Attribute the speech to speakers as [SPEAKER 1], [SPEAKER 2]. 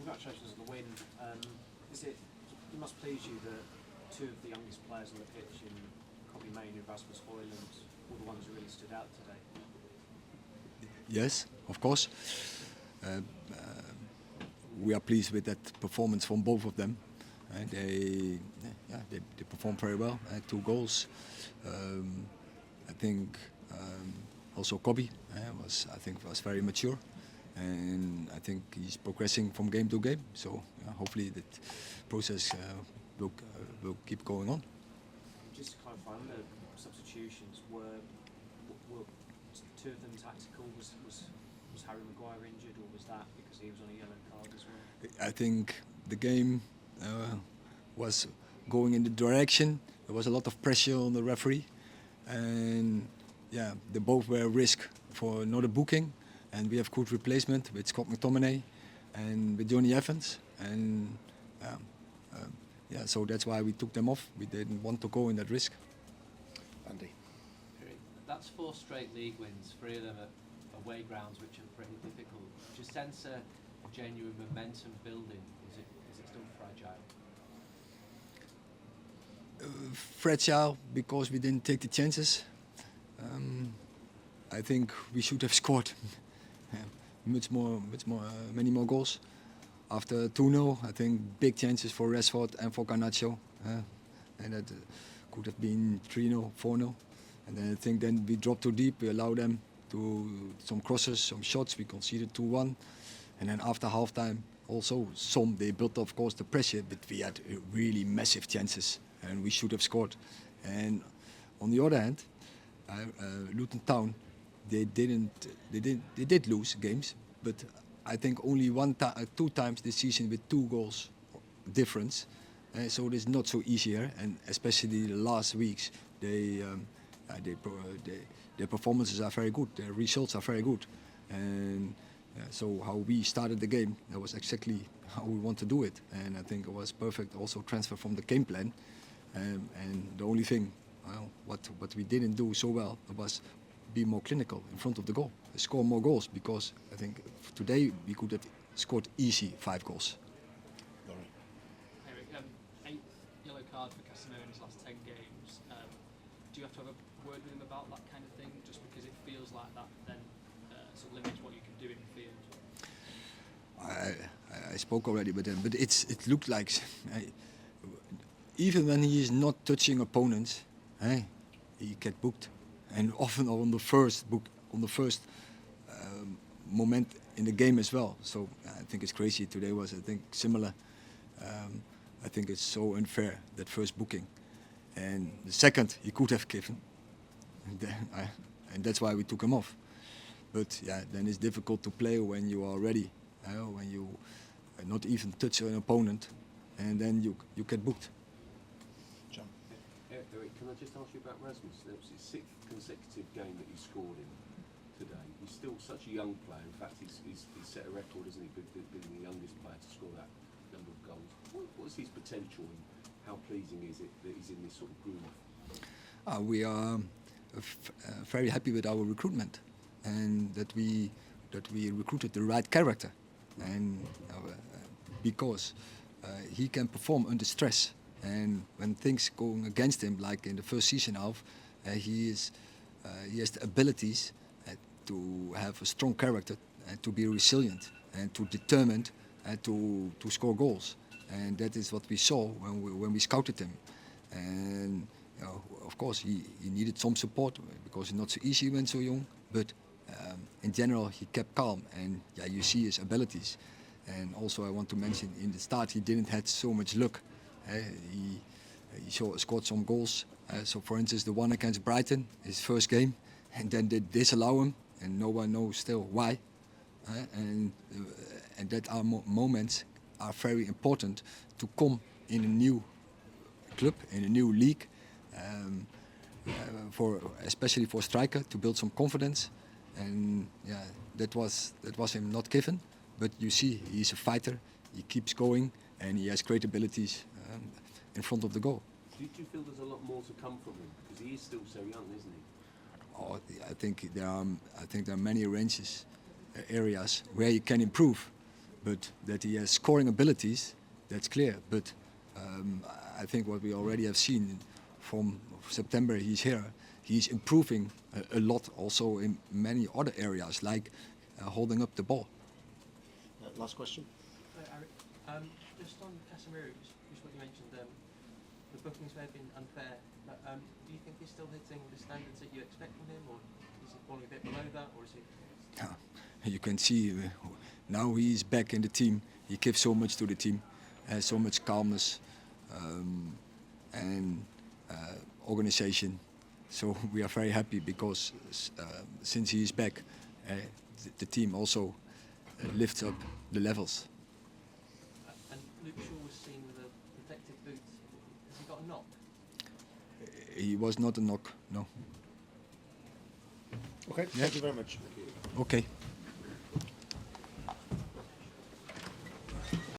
[SPEAKER 1] congratulations on the win. It must please you that two of the youngest players on the pitch in Kobbie and Rasmus Hojlund were the ones who really stood out today?
[SPEAKER 2] Yes, of course. We are pleased with that performance from both of them. They performed very well. 2 goals. I think also Kobbie was very mature, and I think he's progressing from game to game. So hopefully that process will keep going on.
[SPEAKER 1] Just to clarify, on the substitutions, were 2 of them tactical? Was Harry Maguire injured, or was that because he was on a yellow card as well?
[SPEAKER 2] I think the game was going in the direction. There was a lot of pressure on the referee, and they both were a risk for another booking. And we have good replacement with Scott McTominay and with Johnny Evans, and so that's why we took them off. We didn't want to go in that risk.
[SPEAKER 3] Andy.
[SPEAKER 4] That's 4 straight league wins, 3 of them at away grounds, which are pretty difficult. Do you sense a genuine momentum building? Is it still fragile?
[SPEAKER 2] Fragile because we didn't take the chances. I think we should have scored many more goals. After 2-0, I think big chances for Rashford and for Garnacho, and that could have been 3-0, 4-0. And then I think then we dropped too deep. We allowed them to some crosses, some shots. We conceded 2-1, and then after halftime, also they built of course the pressure, but we had really massive chances, and we should have scored. And on the other hand, Luton Town, they did lose games, but I think only 2 times this season with 2 goals difference. So it is not so easy here, and especially the last weeks, their performances are very good, their results are very good, and so how we started the game, that was exactly how we want to do it, and I think it was perfect. Also transfer from the game plan, and the only thing what we didn't do so well was be more clinical in front of the goal, score more goals, because I think today we could have scored easy 5 goals.
[SPEAKER 5] Erik, 8th yellow card for Casemiro in his last 10 games. Do you have to have a word with him about that kind of thing, just because it feels like that then sort of limits what you can do in the field?
[SPEAKER 2] I spoke already with him, but it looked like even when he is not touching opponents, he get booked, and often on the first moment in the game as well. So I think it's crazy. Today was, I think, similar. I think it's so unfair, that first booking, and the second he could have given, and that's why we took him off. But then it's difficult to play when you are ready, when you not even touch an opponent, and then you get booked.
[SPEAKER 3] John.
[SPEAKER 6] Erik, can I just ask you about Rasmus? It was his 6th consecutive game that he scored in today. He's still such a young player. In fact, he's set a record, hasn't he, being the youngest player to score that number of goals. What's his potential, and how pleasing is it that he's in this sort of groove?
[SPEAKER 2] We are very happy with our recruitment, and that we recruited the right character, and because he can perform under stress, and when things going against him, like in the first season half, he has the abilities to have a strong character, and to be resilient, and to determined, and to score goals, and that is what we saw when we scouted him. And of course he needed some support, because it's not so easy when so young, but in general he kept calm, and you see his abilities. And also I want to mention, in the start he didn't have so much luck. He scored some goals. So for instance, the one against Brighton, his first game, and then they disallow him, and no one knows still why. And that our moments are very important to come in a new club, in a new league, especially for a striker, to build some confidence. And that was him not given. But you see, he's a fighter. He keeps going, and he has great abilities in front of the goal.
[SPEAKER 6] Do you feel there's a lot more to come from him, because he is still so young, isn't he?
[SPEAKER 2] Oh, I think there are many areas where he can improve, But that he has scoring abilities, that's clear. But I think what we already have seen from September he's here, he's improving a lot also in many other areas, like holding up the ball.
[SPEAKER 3] Last question.
[SPEAKER 7] Erik, just on Casemiro, just what you mentioned, the bookings may have been unfair, but do you think he's still hitting the standards that you expect from him, or is he falling a bit below that, or is he?
[SPEAKER 2] You can see now he's back in the team. He gives so much to the team, has so much calmness and organization. So we are very happy because since he is back, the team also lifts up the levels.
[SPEAKER 7] And Luke Shaw was seen with a protective boot. Has he got a knock?
[SPEAKER 2] He was not a knock, no.
[SPEAKER 3] Okay, thank you very much.
[SPEAKER 2] Okay.